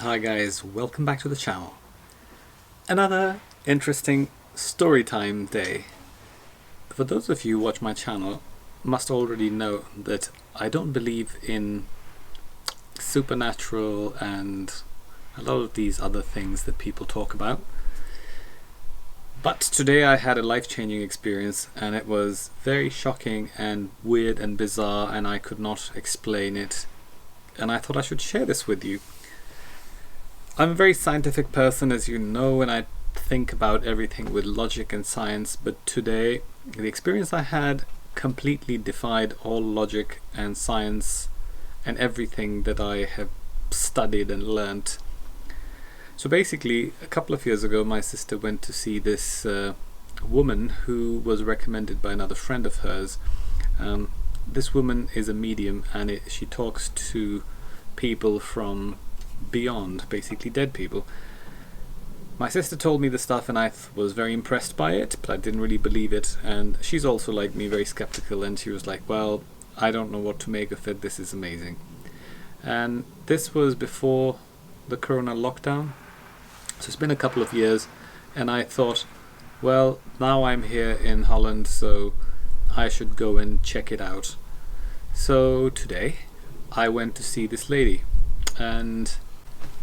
Hi guys, welcome back to the channel. Another interesting story time day. For those of you who watch my channel must already know that I don't believe in supernatural and a lot of these other things that people talk about. But today I had a life-changing experience and it was very shocking and weird and bizarre and I could not explain it, and I thought I should share this with you. I'm a very scientific person, as you know, and I think about everything with logic and science, but today the experience I had completely defied all logic and science and everything that I have studied and learnt. So basically, a couple of years ago my sister went to see this woman who was recommended by another friend of hers. This woman is a medium and she talks to people from beyond, basically dead people. My sister told me the stuff and I was very impressed by it, but I didn't really believe it, and she's also like me, very skeptical, and she was like, well, I don't know what to make of it, this is amazing. And this was before the corona lockdown, so it's been a couple of years, and I thought, well, now I'm here in Holland, so I should go and check it out. So today I went to see this lady, and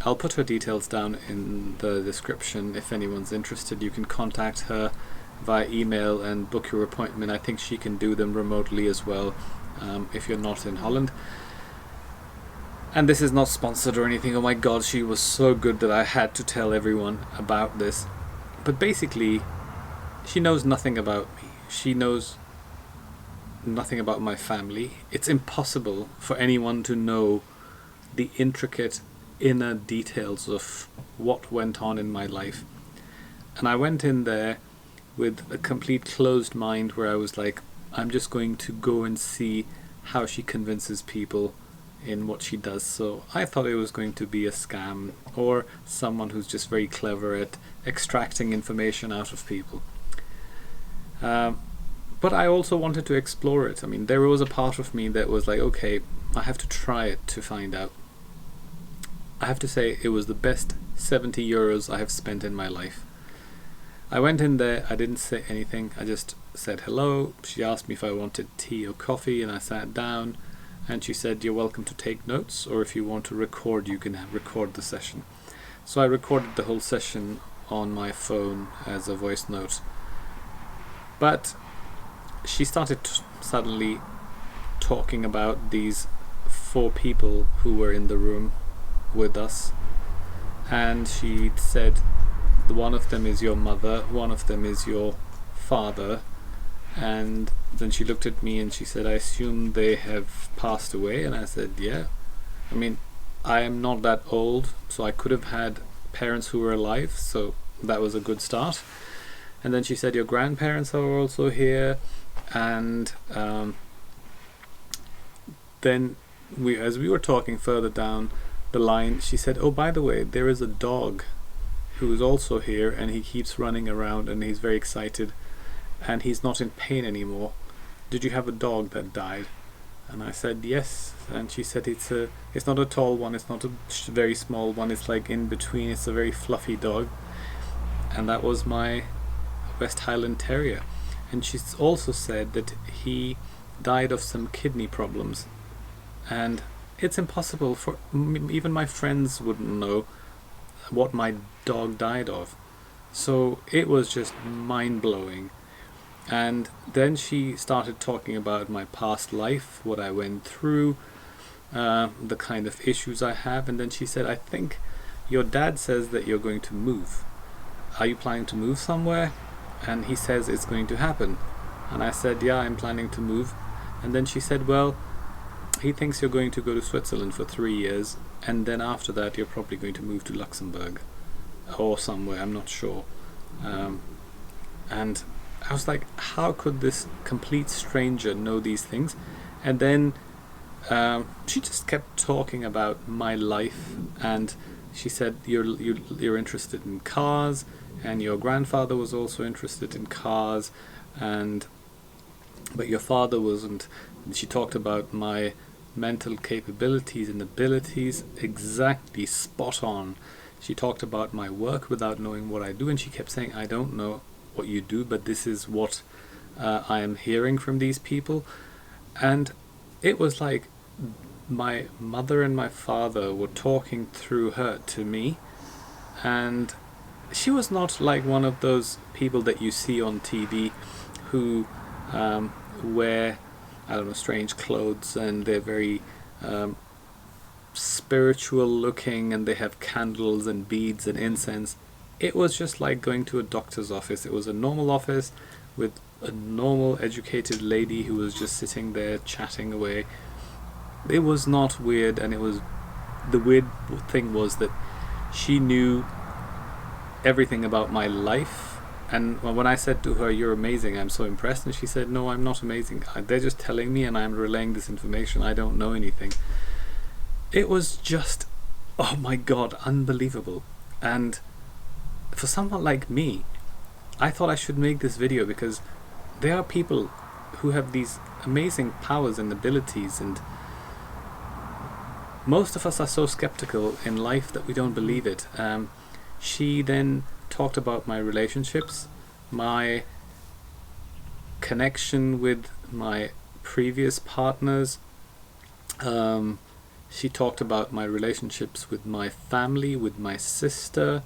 I'll put her details down in the description. If anyone's interested, you can contact her via email and book your appointment. I think she can do them remotely as well, if you're not in Holland. And this is not sponsored or anything. Oh my god, she was so good that I had to tell everyone about this. But basically, she knows nothing about me. She knows nothing about my family. It's impossible for anyone to know the intricate inner details of what went on in my life. And I went in there with a complete closed mind, where I was like, I'm just going to go and see how she convinces people in what she does. So I thought it was going to be a scam or someone who's just very clever at extracting information out of people. But I also wanted to explore it. I mean, there was a part of me that was like, okay, I have to try it to find out. I have to say, it was the best 70 euros I have spent in my life. I went in there, I didn't say anything, I just said hello. She asked me if I wanted tea or coffee, and I sat down, and she said, you're welcome to take notes, or if you want to record, you can record the session. So I recorded the whole session on my phone as a voice note. But she started suddenly talking about these 4 people who were in the room with us, and she said one of them is your mother, one of them is your father, and then she looked at me and she said, I assume they have passed away. And I said, yeah. I mean, I am not that old, so I could have had parents who were alive, so that was a good start. And then she said, your grandparents are also here, and then as we were talking further down the line, she said, oh, by the way, there is a dog who is also here, and he keeps running around and he's very excited and he's not in pain anymore. Did you have a dog that died? And I said yes. And she said, it's not a tall one, it's not a very small one, it's like in between, it's a very fluffy dog. And that was my West Highland Terrier. And she also said that he died of some kidney problems, and it's impossible for even my friends wouldn't know what my dog died of. So it was just mind-blowing. And then she started talking about my past life, what I went through, the kind of issues I have, and then she said, I think your dad says that you're going to move. Are you planning to move somewhere? And he says it's going to happen. And I said, yeah, I'm planning to move. And then she said, well, he thinks you're going to go to Switzerland for 3 years, and then after that you're probably going to move to Luxembourg or somewhere, I'm not sure. And I was like, how could this complete stranger know these things? And then she just kept talking about my life, and she said, you're interested in cars, and your grandfather was also interested in cars, but your father wasn't. And she talked about my mental capabilities and abilities, exactly spot on. She talked about my work without knowing what I do, and she kept saying, I don't know what you do, but this is what I am hearing from these people. And it was like my mother and my father were talking through her to me, and she was not like one of those people that you see on TV who wear, I don't know, strange clothes, and they're very spiritual looking, and they have candles and beads and incense. It was just like going to a doctor's office. It was a normal office with a normal educated lady who was just sitting there chatting away. It was not weird, and it was, the weird thing was that she knew everything about my life. And when I said to her, you're amazing, I'm so impressed, and she said, no, I'm not amazing, they're just telling me and I'm relaying this information, I don't know anything. It was just, oh my god, unbelievable. And for someone like me, I thought I should make this video because there are people who have these amazing powers and abilities, and most of us are so skeptical in life that we don't believe it. She then talked about my relationships, my connection with my previous partners. She talked about my relationships with my family, with my sister.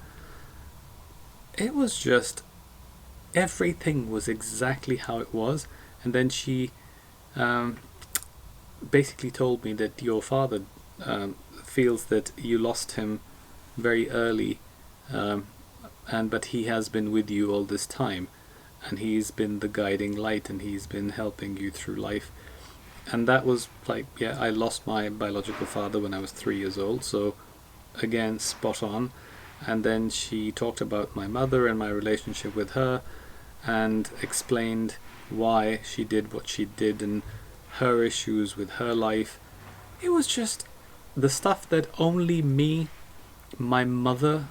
It was just, everything was exactly how it was. And then she basically told me that your father feels that you lost him very early, but he has been with you all this time, and he's been the guiding light, and he's been helping you through life. And that was like, yeah, I lost my biological father when I was 3 years old, so again, spot on. And then she talked about my mother and my relationship with her, and explained why she did what she did and her issues with her life. It was just the stuff that only me, my mother,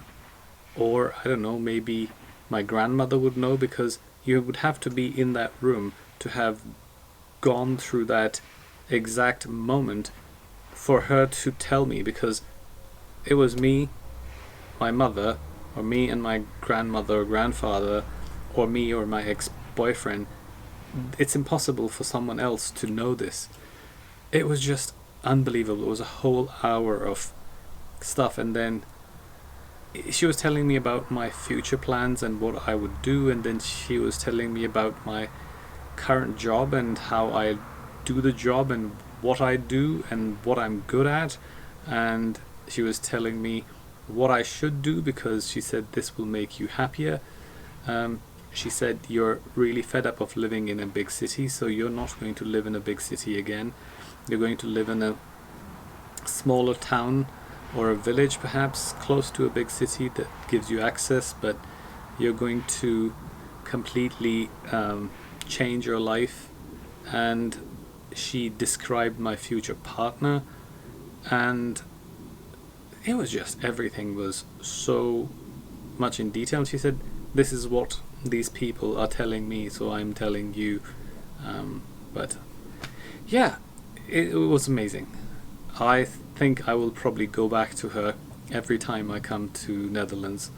or I don't know, maybe my grandmother would know, because you would have to be in that room to have gone through that exact moment for her to tell me, because it was me, my mother, or me and my grandmother or grandfather, or me or my ex-boyfriend. It's impossible for someone else to know this. It was just unbelievable. It was a whole hour of stuff, and then she was telling me about my future plans and what I would do, and then she was telling me about my current job and how I do the job and what I do and what I'm good at. And she was telling me what I should do, because she said this will make you happier. She said, you're really fed up of living in a big city, so you're not going to live in a big city again. You're going to live in a smaller town or a village, perhaps close to a big city that gives you access, but you're going to completely change your life. And she described my future partner, and it was just, everything was so much in detail. And she said, this is what these people are telling me, so I'm telling you. But yeah, it was amazing. I think I will probably go back to her every time I come to Netherlands,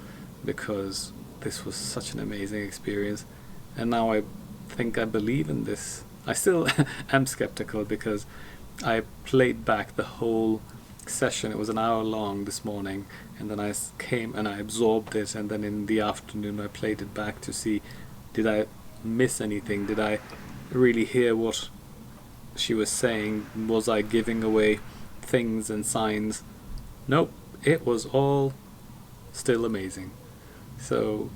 because this was such an amazing experience. And now I think I believe in this. I still am skeptical, because I played back the whole session. It was an hour long this morning, and then I came and I absorbed it, and then in the afternoon I played it back to see, did I miss anything? Did I really hear what she was saying? Was I giving away things and signs? Nope, it was all still amazing. So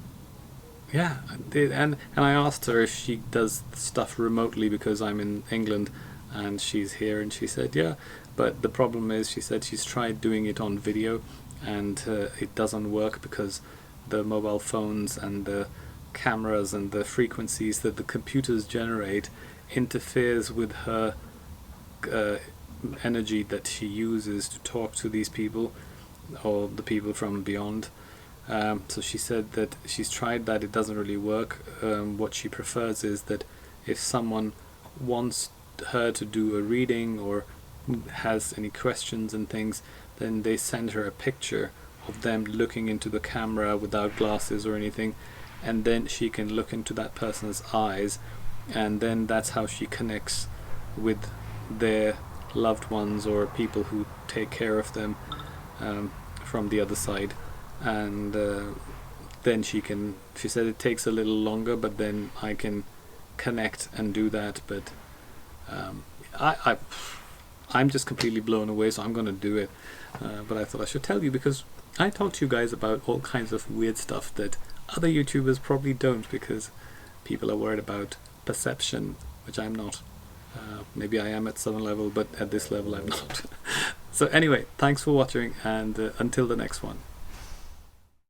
yeah, I did. And I asked her if she does stuff remotely, because I'm in England and she's here, and she said yeah, but the problem is, she said she's tried doing it on video, and it doesn't work, because the mobile phones and the cameras and the frequencies that the computers generate interferes with her energy that she uses to talk to these people, or the people from beyond. So she said that she's tried that, it doesn't really work. What she prefers is that if someone wants her to do a reading or has any questions and things, then they send her a picture of them looking into the camera without glasses or anything, and then she can look into that person's eyes, and then that's how she connects with their loved ones or people who take care of them, from the other side. And then she said it takes a little longer, but then I can connect and do that. But I'm just completely blown away, so I'm going to do it. But I thought I should tell you, because I talk to you guys about all kinds of weird stuff that other YouTubers probably don't, because people are worried about perception, which I'm not. Maybe I am at some level, but at this level I'm not. So anyway, thanks for watching, and until the next one.